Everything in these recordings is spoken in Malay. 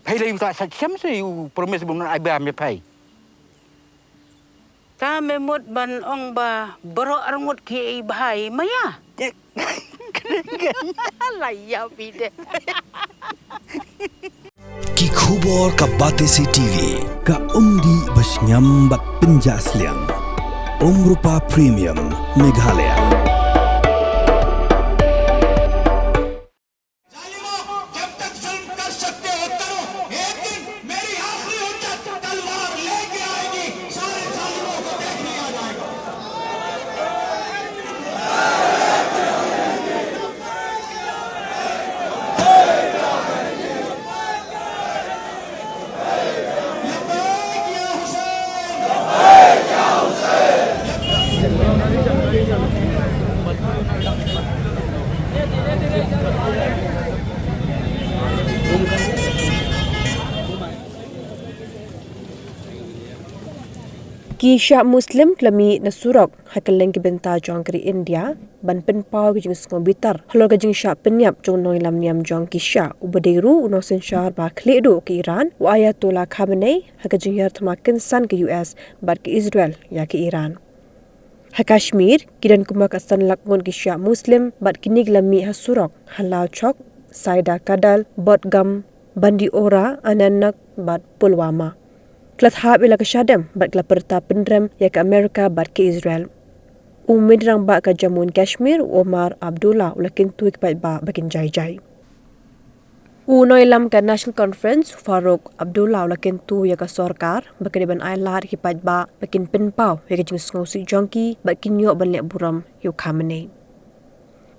Pai le uta siam se u promise bunan ai ba me pai. Ta me mot ban ong ba bro arngot ki bahai maya. Laya pide. Ki khubor ka Batesi TV ka umdi basnyam bat penjaslian. Rupa Premium Meghalaya. Kisha Muslim klami nasurok hakaleng ki benta jong kri India ban pen pau ki jing skong bitar halo ka jing sha penyap jong noi lam niam jong kisha ubadiru unosen shar ba khledo ki Iran wa Ayatollah Khamenei haka jing yar thma kinsan ki US bat ki Israel ya ki Iran ha Kashmir kidan kumak asan lakngon kisha Muslim bat kinig lami hasurok halal chok Saida Kadal Botgam Bandi Ora Ananak bat Pulwama Klat hab ila kasyadam bat kla perta pendram ya ke Amerika bat ke Israel. Umid rang ba ka Jammu Kashmir Omar Abdullah ulakin tuik bat ba bakin jai-jai. Unoy lam ka National Conference Farouk Abdullah ulakin tu ya ka sorkar bakadiban ay lahat hipat ba bakin penpau ya ka jingsong si jongki bakin yo ban lek buram yo Khamenei.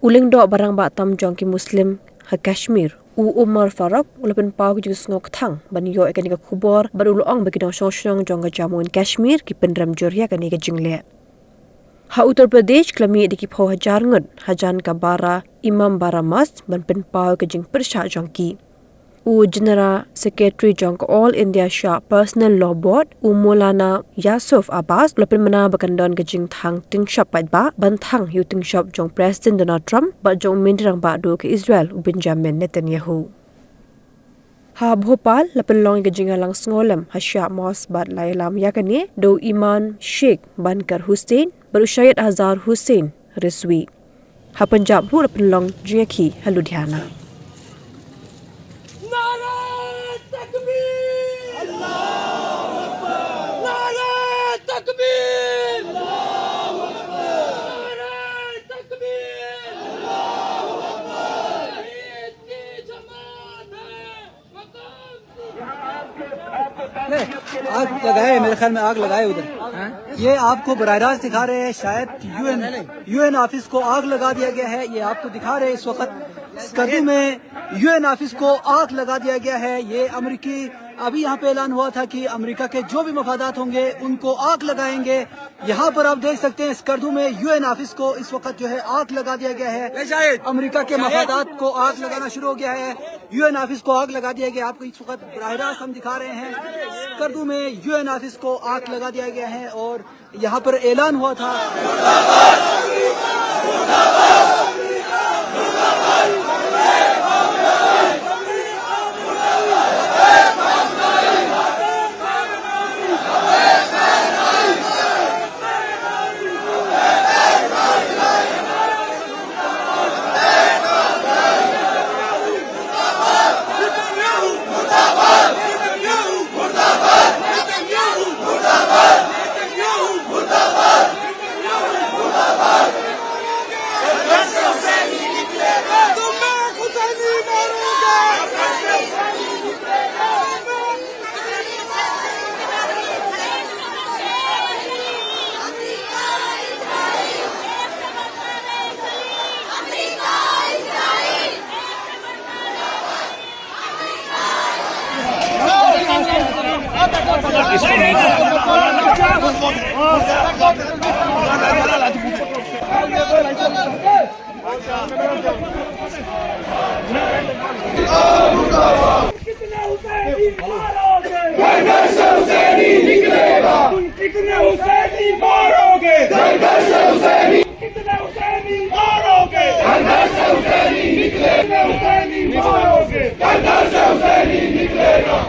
Uling do barang ba tam jongki Muslim ha Kashmir Umar Farouk ulapan pau ki jus ngok thang ban yo ekani ka khubor baru luang bagi dong shong jong ka Jammu and Kashmir ki pendram joria kani ka jingle ha Uttar Pradesh klami de ki pho hajar ngut hajan ka bara Imam bara mas ban pen pau ka jing persha jong ki General Secretary jong All India Shah Personal Law Board Maulana Yusuf Abbas ulapan mana bakandon ka jing thang ting shop pat ba ban thang yu ting shop jong President Donald Trump ba jong mindrang ba do ka Israel Benjamin Netanyahu ha Bhopal lapan long ka jing alang sngolam ha Shah Mos bat lailam yakane do Iman Sheikh Bankar Hussein baru Syed Azhar Hussein Rizwi ha Punjab ru lapan long jingaki ha Ludhiana आग लगाए मेरे ख्याल में आग लगाए उधर ये आपको बराह रास्त दिखा रहे हैं शायद यूएन ऑफिस को आग लगा दिया गया है ये आपको दिखा रहे हैं इस वक्त स्कर्दू में यूएन ऑफिस को आग लगा दिया गया है ये अमेरिकी अभी यहाँ पे ऐलान हुआ था कि अमेरिका के जो भी मफादात होंगे उनको आग लगाएंगे यहाँ पर आप देख सकते हैं स्कर्दू में यूएन ऑफिस को इस वक्त जो है आग लगा दिया गया है अमेरिका के मफादात को आग लगाना शुरू हो गया है यूएन ऑफिस को आग लगा दिया गया आपको इस वक्त बराह रास्त हम दिखा रहे हैं स्कर्दू में यूएन ऑफिस को आग लगा दिया गया है और यहाँ पर ऐलान हुआ था निकलेगा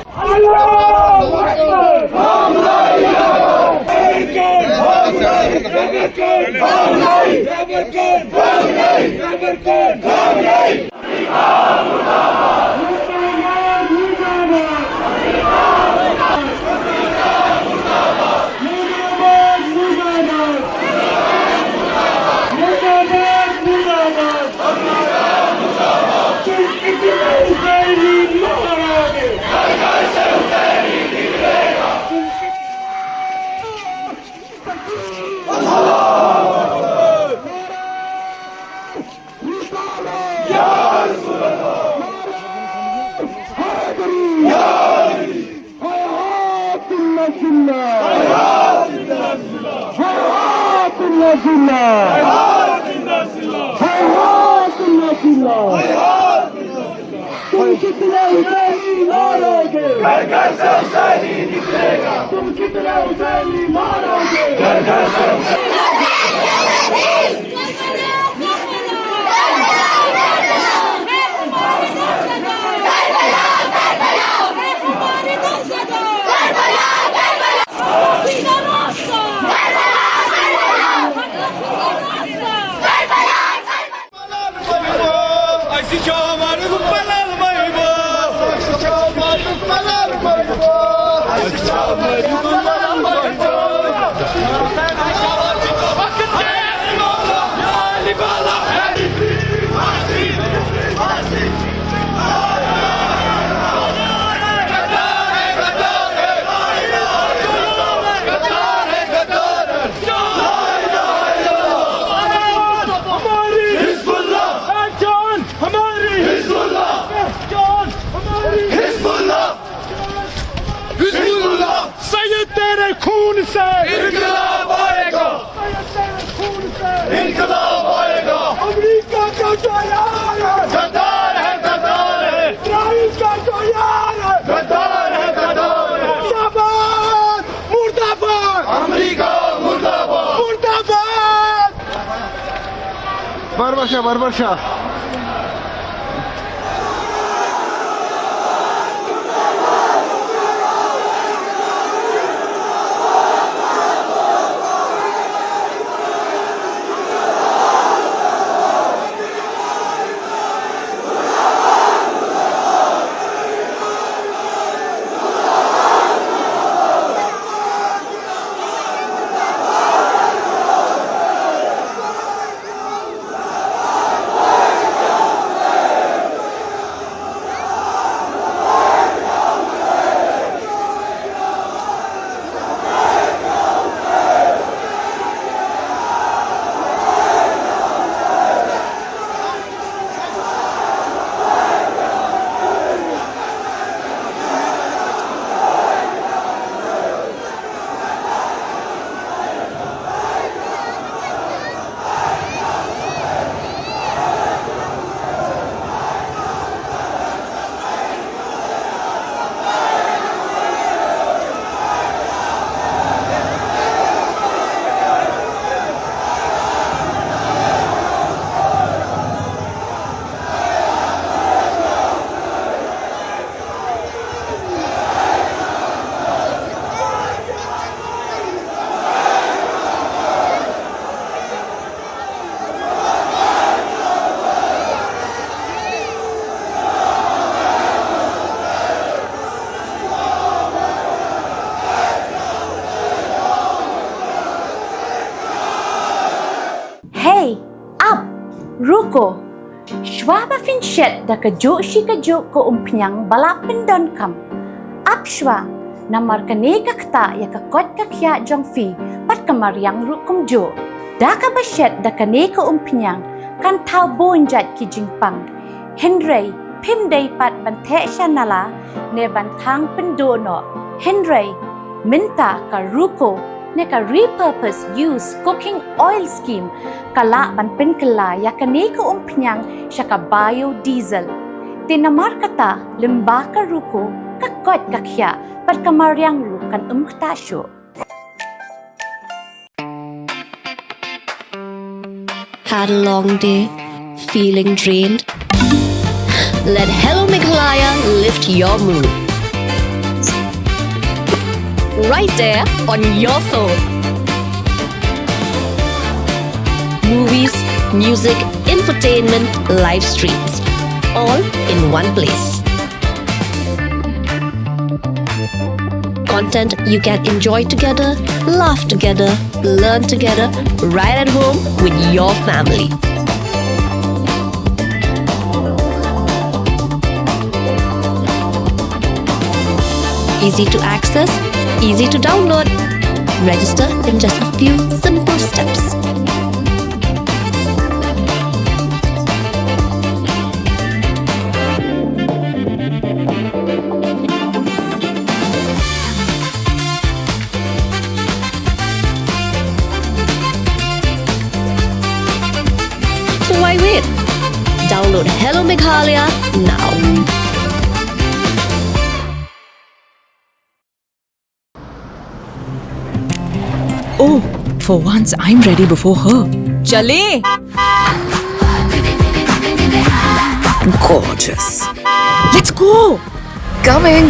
Barbarsha. Ruko, Schwaba finchet da kajo si kajo ko umpinyang balapin don kam. Apshwa, na markane kakta ya kakot kakya jong fi pat kamaryang rukum jo. Da ka basyet da kane ko umpinyang kan tau bonjat ki jingpang. Henry, pimday pat bante siya nala ne bantang pendono. Henry, minta ka ruko ne ka repurpose use cooking oil scheme kala ban penkala ya kane ko umpinyang siya ka biodiesel. Tinamar kata limba ka ruko kakot kakya pat kamaryang rukan umktasyo. Had a long day, feeling drained? Let Hello Meghalaya lift your mood. Right there on your phone. Movies, music, infotainment, live streams, all in one place. Content you can enjoy together, laugh together, learn together, right at home with your family. Easy to access, easy to download. Register in just a few simple steps. Download Hello Meghalaya now. Oh, for once I'm ready before her. Chale! Gorgeous. Let's go! Coming.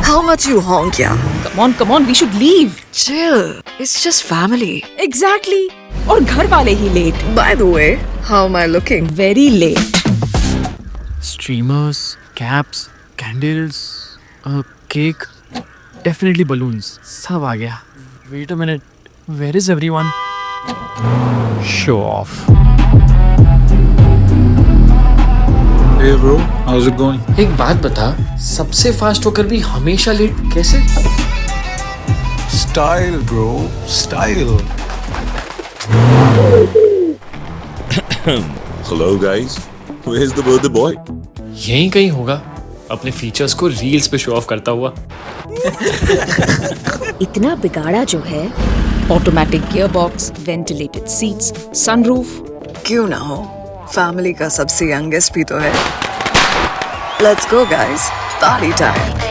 How much you honk, yeah? Come on, we should leave. Chill. It's just family. Exactly. और घर वाले ही late. By the way, how am I looking? Very late. Streamers, caps, candles, a cake, definitely balloons. सब आ गया. Wait a minute. Where is everyone? Show off. Hey bro, how's it going? एक बात बता, सबसे फास्ट होकर भी हमेशा लेट कैसे? Style bro, style. Hello guys, where's the birthday boy? यहीं कहीं होगा, अपने फीचर्स को रील्स पे शो ऑफ करता हुआ. इतना बिगाड़ा जो है. Automatic gearbox, ventilated seats, sunroof. क्यों ना हो? Family का सबसे youngest भी तो है. Let's go guys. Party time.